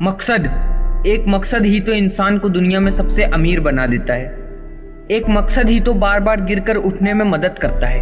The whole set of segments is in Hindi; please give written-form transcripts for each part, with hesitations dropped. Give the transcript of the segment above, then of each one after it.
मकसद, एक मकसद ही तो इंसान को दुनिया में सबसे अमीर बना देता है। एक मकसद ही तो बार बार गिरकर उठने में मदद करता है।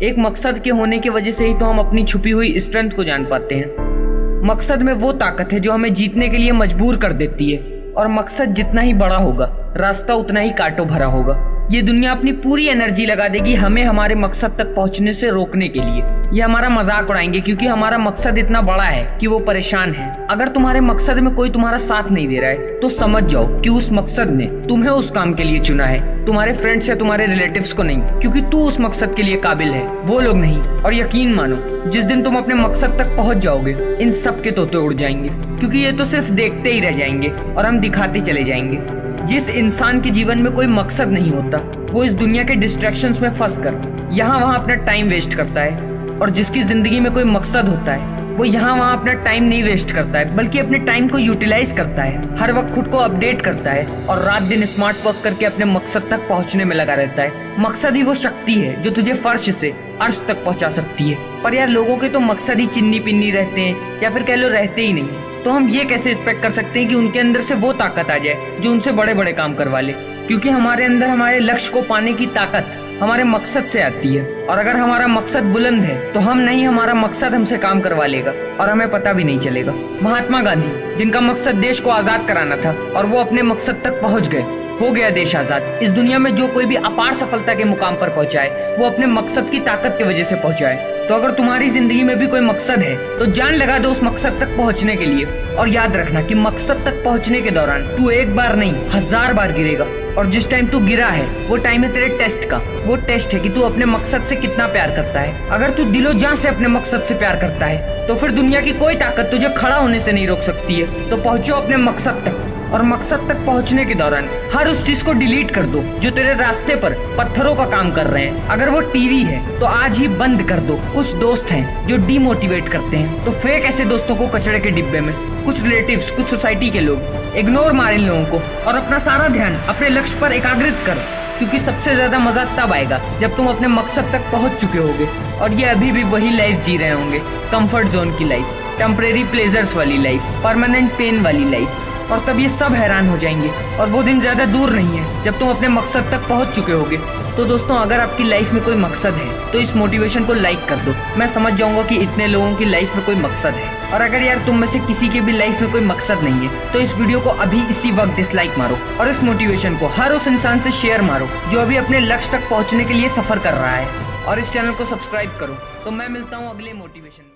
एक मकसद के होने की वजह से ही तो हम अपनी छुपी हुई स्ट्रेंथ को जान पाते हैं। मकसद में वो ताकत है जो हमें जीतने के लिए मजबूर कर देती है, और मकसद जितना ही बड़ा होगा रास्ता उतना ही कांटों भरा होगा। ये दुनिया अपनी पूरी एनर्जी लगा देगी हमें हमारे मकसद तक पहुंचने से रोकने के लिए। ये हमारा मजाक उड़ाएंगे क्योंकि हमारा मकसद इतना बड़ा है कि वो परेशान है। अगर तुम्हारे मकसद में कोई तुम्हारा साथ नहीं दे रहा है तो समझ जाओ कि उस मकसद ने तुम्हें उस काम के लिए चुना है, तुम्हारे फ्रेंड्स या तुम्हारे रिलेटिव्स को नहीं, क्योंकि तू उस मकसद के लिए काबिल है, वो लोग नहीं। और यकीन मानो, जिस दिन तुम अपने मकसद तक पहुंच जाओगे इन सब के तोते उड़ जाएंगे, क्योंकि ये तो सिर्फ देखते ही रह जाएंगे और हम दिखाते चले जाएंगे। जिस इंसान के जीवन में कोई मकसद नहीं होता वो इस दुनिया के डिस्ट्रैक्शंस में फंस कर यहाँ वहाँ अपना टाइम वेस्ट करता है, और जिसकी जिंदगी में कोई मकसद होता है वो यहाँ वहाँ अपना टाइम नहीं वेस्ट करता है, बल्कि अपने टाइम को यूटिलाइज करता है, हर वक्त खुद को अपडेट करता है और रात दिन स्मार्ट वर्क करके अपने मकसद तक पहुँचने में लगा रहता है। मकसद ही वो शक्ति है जो तुझे फर्श से अर्श तक पहुँचा सकती है। पर यार, लोगों के तो मकसद ही चिन्नी पिन्नी रहते हैं, या फिर कह लो रहते ही नहीं। तो हम ये कैसे एक्सपेक्ट कर सकते हैं कि उनके अंदर से वो ताकत आ जाए जो उनसे बड़े बड़े काम करवा ले? क्योंकि हमारे अंदर हमारे लक्ष्य को पाने की ताकत हमारे मकसद से आती है, और अगर हमारा मकसद बुलंद है तो हम नहीं, हमारा मकसद हमसे काम करवा लेगा और हमें पता भी नहीं चलेगा। महात्मा गांधी, जिनका मकसद देश को आजाद कराना था और वो अपने मकसद तक पहुंच गए, हो गया देश आजाद। इस दुनिया में जो कोई भी अपार सफलता के मुकाम पर पहुंचा है वो अपने मकसद की ताकत की वजह से पहुंचा है। तो अगर तुम्हारी जिंदगी में भी कोई मकसद है तो जान लगा दो उस मकसद तक पहुंचने के लिए, और याद रखना कि मकसद तक पहुंचने के दौरान तू एक बार नहीं 1000 बार गिरेगा, और जिस टाइम तू गिरा है वो टाइम है तेरे टेस्ट का। वो टेस्ट है कि तू अपने मकसद से कितना प्यार करता है। अगर तू दिलो जान से अपने मकसद से प्यार करता है तो फिर दुनिया की कोई ताकत तुझे खड़ा होने से नहीं रोक सकती है। तो पहुंचो अपने मकसद तक, और मकसद तक पहुंचने के दौरान हर उस चीज को डिलीट कर दो जो तेरे रास्ते पर पत्थरों का काम कर रहे हैं। अगर वो टीवी है तो आज ही बंद कर दो। कुछ दोस्त हैं जो डीमोटिवेट करते हैं, तो फेंक ऐसे दोस्तों को कचड़े के डिब्बे में। कुछ रिलेटिव्स, कुछ सोसाइटी के लोग, इग्नोर मार इन लोगों को और अपना सारा ध्यान अपने लक्ष्य पर एकाग्रित कर, क्योंकि सबसे ज्यादा मजा तब आएगा जब तुम अपने मकसद तक पहुंच चुके होगे और ये अभी भी वही लाइफ जी रहे होंगे, कंफर्ट जोन की लाइफ, टेम्परेरी प्लेजर्स वाली लाइफ, परमानेंट पेन वाली लाइफ। और तब ये सब हैरान हो जाएंगे, और वो दिन ज्यादा दूर नहीं है जब तुम अपने मकसद तक पहुंच चुके होगे। तो दोस्तों, अगर आपकी लाइफ में कोई मकसद है तो इस मोटिवेशन को लाइक कर दो। मैं समझ जाऊंगा कि इतने लोगों की लाइफ में कोई मकसद है। और अगर यार तुम में से किसी के भी लाइफ में कोई मकसद नहीं है तो इस वीडियो को अभी इसी वक्त डिसलाइक मारो, और इस मोटिवेशन को हर उस इंसान से शेयर मारो जो अभी अपने लक्ष्य तक पहुँचने के लिए सफर कर रहा है। और इस चैनल को सब्सक्राइब करो। तो मैं मिलता हूँ अगले मोटिवेशन में।